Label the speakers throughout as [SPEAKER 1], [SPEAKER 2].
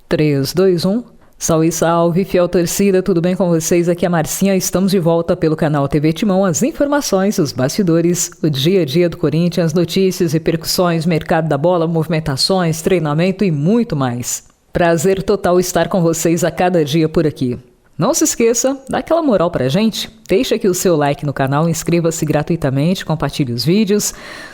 [SPEAKER 1] 3, 2, 1. Salve, salve, fiel torcida, tudo bem com vocês? Aqui é a Marcinha, estamos de volta pelo canal TV Timão, as informações, os bastidores, o dia a dia do Corinthians, notícias, repercussões, mercado da bola, movimentações, treinamento e muito mais. Prazer total estar com vocês a cada dia por aqui. Não se esqueça, dá aquela moral pra gente, deixa aqui o seu like no canal, inscreva-se gratuitamente, compartilhe os vídeos.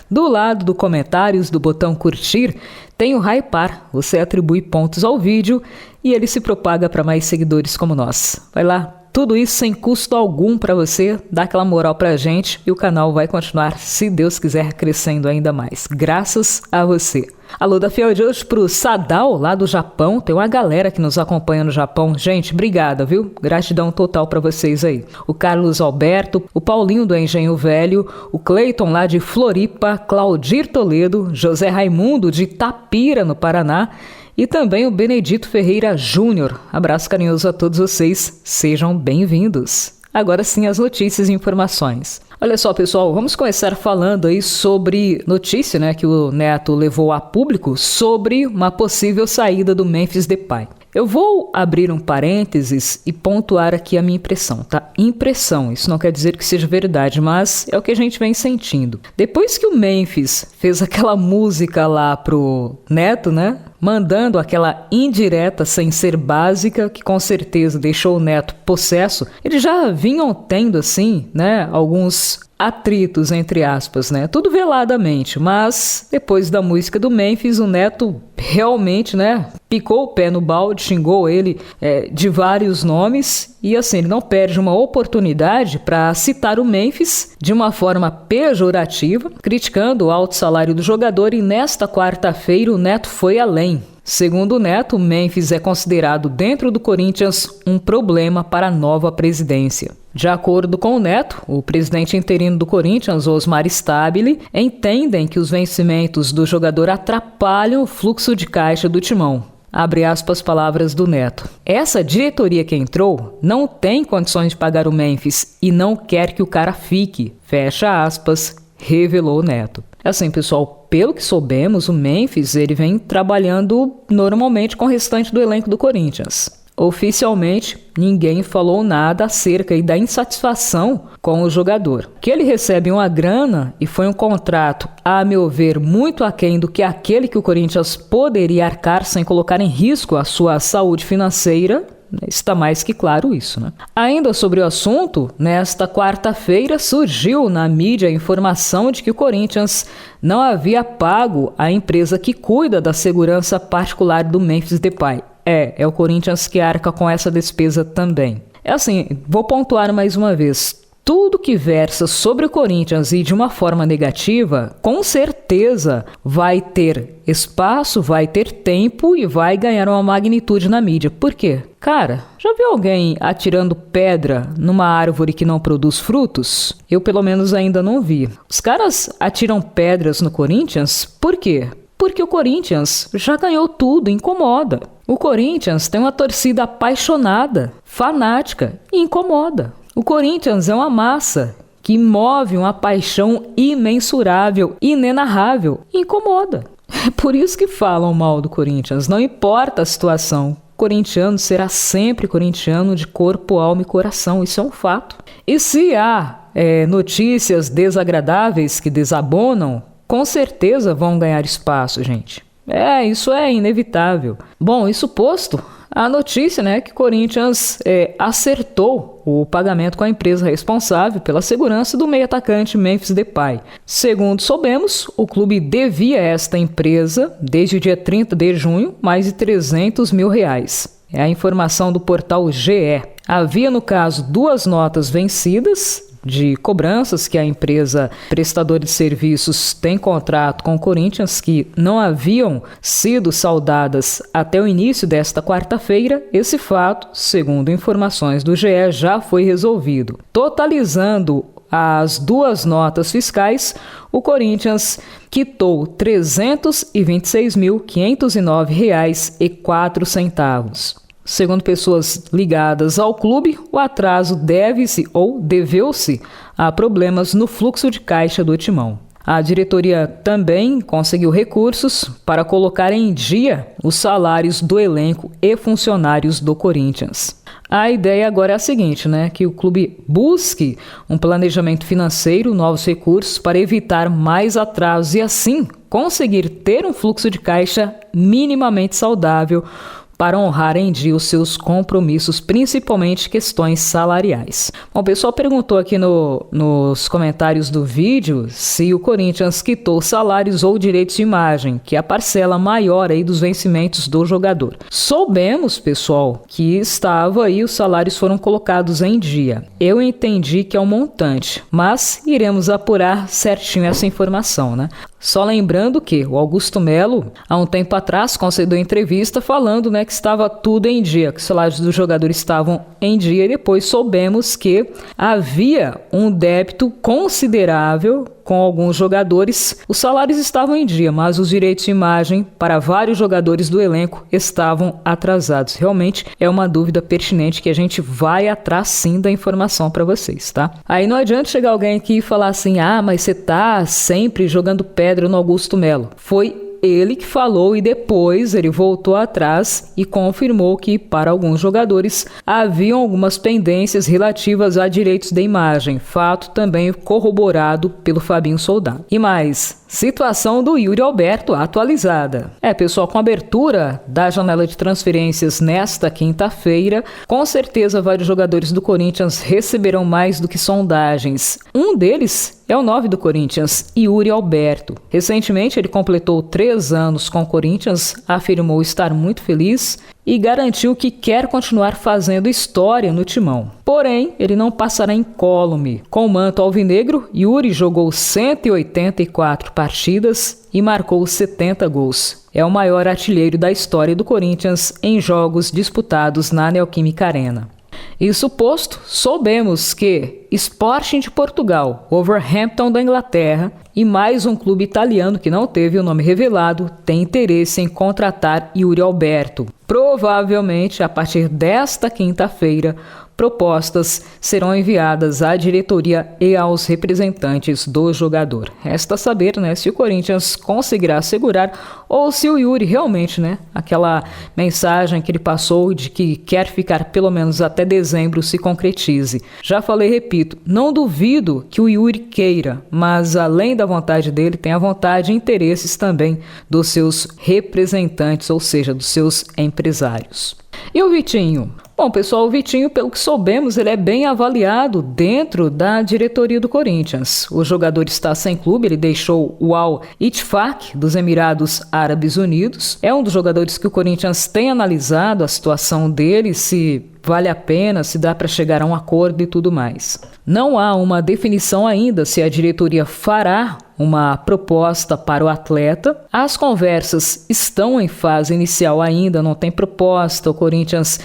[SPEAKER 1] Do lado do comentários, do botão curtir, tem o hypar, você atribui pontos ao vídeo e ele se propaga para mais seguidores como nós. Vai lá, tudo isso sem custo algum para você, dá aquela moral pra gente e o canal vai continuar, se Deus quiser, crescendo ainda mais, graças a você. Alô da Fiel de hoje pro Sadal, lá do Japão. Tem uma galera que nos acompanha no Japão. Gente, obrigada, viu? Gratidão total pra vocês aí. O Carlos Alberto, o Paulinho do Engenho Velho, o Cleiton lá de Floripa, Claudir Toledo, José Raimundo de Tapira, no Paraná, e também o Benedito Ferreira Júnior. Abraço carinhoso a todos vocês. Sejam bem-vindos. Agora sim as notícias e informações. Olha só, pessoal, vamos começar falando aí sobre notícia, né, que o Neto levou a público sobre uma possível saída do Memphis Depay. Eu vou abrir um parênteses e pontuar aqui a minha impressão, tá? Impressão, isso não quer dizer que seja verdade, mas é o que a gente vem sentindo. Depois que o Memphis fez aquela música lá pro Neto, né? Mandando aquela indireta sem ser básica, que com certeza deixou o Neto possesso, eles já vinham tendo, assim, né, alguns atritos, entre aspas, né, tudo veladamente, mas depois da música do Memphis, o Neto realmente, né, picou o pé no balde, xingou ele de vários nomes e assim, ele não perde uma oportunidade para citar o Memphis de uma forma pejorativa, criticando o alto salário do jogador e nesta quarta-feira o Neto foi além. Segundo o Neto, o Memphis é considerado dentro do Corinthians um problema para a nova presidência. De acordo com o Neto, o presidente interino do Corinthians, Osmar Stabile, entendem que os vencimentos do jogador atrapalham o fluxo de caixa do timão. Abre aspas, palavras do Neto. Essa diretoria que entrou não tem condições de pagar o Memphis e não quer que o cara fique. Fecha aspas, revelou o Neto. Assim, pessoal, pelo que soubemos, o Memphis ele vem trabalhando normalmente com o restante do elenco do Corinthians. Oficialmente, ninguém falou nada acerca da insatisfação com o jogador. Que ele recebe uma grana e foi um contrato, a meu ver, muito aquém do que aquele que o Corinthians poderia arcar sem colocar em risco a sua saúde financeira, está mais que claro isso, né? Ainda sobre o assunto, nesta quarta-feira surgiu na mídia a informação de que o Corinthians não havia pago a empresa que cuida da segurança particular do Memphis Depay. É o Corinthians que arca com essa despesa também. É assim, vou pontuar mais uma vez. Tudo que versa sobre o Corinthians e de uma forma negativa, com certeza vai ter espaço, vai ter tempo e vai ganhar uma magnitude na mídia. Por quê? Cara, já viu alguém atirando pedra numa árvore que não produz frutos? Eu pelo menos ainda não vi. Os caras atiram pedras no Corinthians, por quê? Porque o Corinthians já ganhou tudo, incomoda. O Corinthians tem uma torcida apaixonada, fanática e incomoda. O Corinthians é uma massa que move uma paixão imensurável, inenarrável e incomoda. É por isso que falam mal do Corinthians, não importa a situação. O corintiano será sempre corintiano de corpo, alma e coração, isso é um fato. E se há notícias desagradáveis que desabonam, com certeza vão ganhar espaço, gente. Isso é inevitável. Bom, isso posto, a notícia, né, que o Corinthians acertou o pagamento com a empresa responsável pela segurança do meio-atacante Memphis Depay. Segundo soubemos, o clube devia a esta empresa, desde o dia 30 de junho, mais de R$300 mil. É a informação do portal GE. Havia, no caso, 2 notas vencidas de cobranças que a empresa prestadora de serviços tem contrato com o Corinthians que não haviam sido saldadas até o início desta quarta-feira. Esse fato, segundo informações do GE, já foi resolvido. Totalizando as 2 notas fiscais, o Corinthians quitou R$ 326.509,04. Segundo pessoas ligadas ao clube, o atraso deve-se ou deveu-se a problemas no fluxo de caixa do timão. A diretoria também conseguiu recursos para colocar em dia os salários do elenco e funcionários do Corinthians. A ideia agora é a seguinte, que o clube busque um planejamento financeiro, novos recursos para evitar mais atrasos e assim conseguir ter um fluxo de caixa minimamente saudável para honrar em dia os seus compromissos, principalmente questões salariais. Bom, o pessoal perguntou aqui nos comentários do vídeo se o Corinthians quitou salários ou direitos de imagem, que é a parcela maior aí dos vencimentos do jogador. Soubemos, pessoal, que estava aí, os salários foram colocados em dia. Eu entendi que é um montante, mas iremos apurar certinho essa informação, Só lembrando que o Augusto Melo, há um tempo atrás, concedeu entrevista falando que estava tudo em dia, que os salários dos jogadores estavam em dia, e depois soubemos que havia um débito considerável com alguns jogadores. Os salários estavam em dia, mas os direitos de imagem para vários jogadores do elenco estavam atrasados. Realmente é uma dúvida pertinente que a gente vai atrás sim da informação para vocês, tá? Aí não adianta chegar alguém aqui e falar assim, mas você tá sempre jogando pedra no Augusto Melo. Foi ele que falou e depois ele voltou atrás e confirmou que para alguns jogadores haviam algumas pendências relativas a direitos de imagem, fato também corroborado pelo Fabinho Soldado. E mais, situação do Yuri Alberto atualizada. Pessoal, com a abertura da janela de transferências nesta quinta-feira, com certeza vários jogadores do Corinthians receberão mais do que sondagens. Um deles é o 9 do Corinthians, Yuri Alberto. Recentemente ele completou 3 anos com o Corinthians, afirmou estar muito feliz e garantiu que quer continuar fazendo história no timão. Porém, ele não passará incólume. Com o manto alvinegro, Yuri jogou 184 partidas e marcou 70 gols. É o maior artilheiro da história do Corinthians em jogos disputados na Neoquímica Arena. Isso posto, soubemos que Sporting de Portugal, Wolverhampton da Inglaterra e mais um clube italiano que não teve o nome revelado tem interesse em contratar Yuri Alberto. Provavelmente, a partir desta quinta-feira, propostas serão enviadas à diretoria e aos representantes do jogador. Resta saber, se o Corinthians conseguirá assegurar ou se o Yuri realmente, aquela mensagem que ele passou de que quer ficar pelo menos até dezembro se concretize. Já falei, repito, não duvido que o Yuri queira, mas além da vontade dele, tem a vontade e interesses também dos seus representantes, ou seja, dos seus empresários. E o Vitinho? Bom, pessoal, o Vitinho, pelo que soubemos, ele é bem avaliado dentro da diretoria do Corinthians. O jogador está sem clube, ele deixou o Al-Ittifaq dos Emirados Árabes Unidos. É um dos jogadores que o Corinthians tem analisado a situação dele, se vale a pena, se dá para chegar a um acordo e tudo mais. Não há uma definição ainda se a diretoria fará uma proposta para o atleta. As conversas estão em fase inicial ainda, não tem proposta. O Corinthians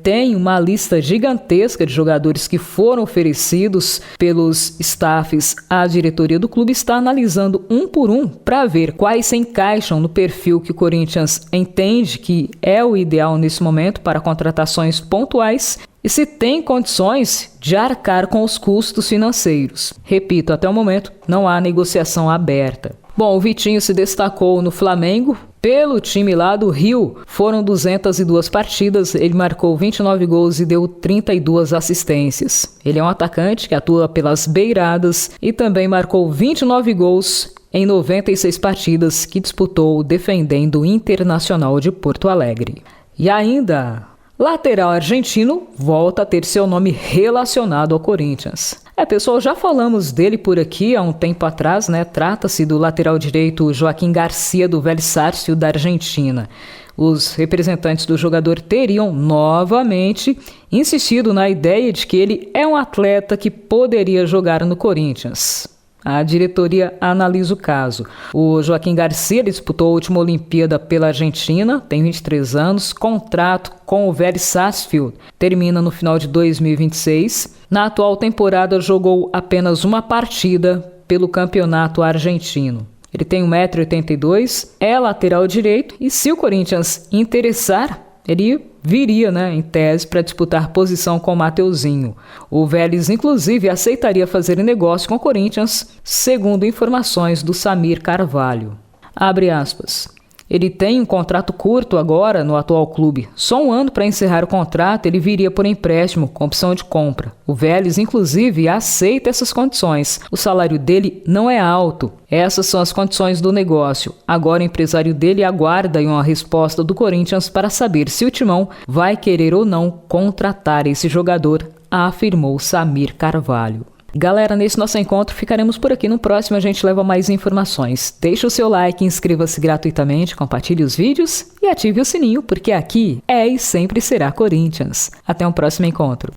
[SPEAKER 1] tem uma lista gigantesca de jogadores que foram oferecidos pelos staffs à diretoria do clube, está analisando um por um para ver quais se encaixam no perfil que o Corinthians entende que é o ideal nesse momento para contratações pontuais e se tem condições de arcar com os custos financeiros. Repito, até o momento não há negociação aberta. Bom, o Vitinho se destacou no Flamengo. Pelo time lá do Rio, foram 202 partidas, ele marcou 29 gols e deu 32 assistências. Ele é um atacante que atua pelas beiradas e também marcou 29 gols em 96 partidas que disputou defendendo o Internacional de Porto Alegre. E ainda, lateral argentino volta a ter seu nome relacionado ao Corinthians. Pessoal, já falamos dele por aqui há um tempo atrás, Trata-se do lateral direito Joaquim Garcia do Vélez Sarsfield da Argentina. Os representantes do jogador teriam novamente insistido na ideia de que ele é um atleta que poderia jogar no Corinthians. A diretoria analisa o caso. O Joaquim Garcia disputou a última Olimpíada pela Argentina, tem 23 anos, contrato com o Vélez Sarsfield termina no final de 2026. Na atual temporada jogou apenas uma partida pelo campeonato argentino. Ele tem 1,82 m, é lateral direito e se o Corinthians interessar, ele viria, em tese, para disputar posição com o Mateuzinho. O Vélez, inclusive, aceitaria fazer negócio com o Corinthians, segundo informações do Samir Carvalho. Abre aspas. Ele tem um contrato curto agora no atual clube. Só um ano para encerrar o contrato, ele viria por empréstimo com opção de compra. O Vélez, inclusive, aceita essas condições. O salário dele não é alto. Essas são as condições do negócio. Agora o empresário dele aguarda uma resposta do Corinthians para saber se o Timão vai querer ou não contratar esse jogador, afirmou Samir Carvalho. Galera, nesse nosso encontro ficaremos por aqui. No próximo a gente leva mais informações. Deixe o seu like, inscreva-se gratuitamente, compartilhe os vídeos e ative o sininho, porque aqui é e sempre será Corinthians. Até um próximo encontro.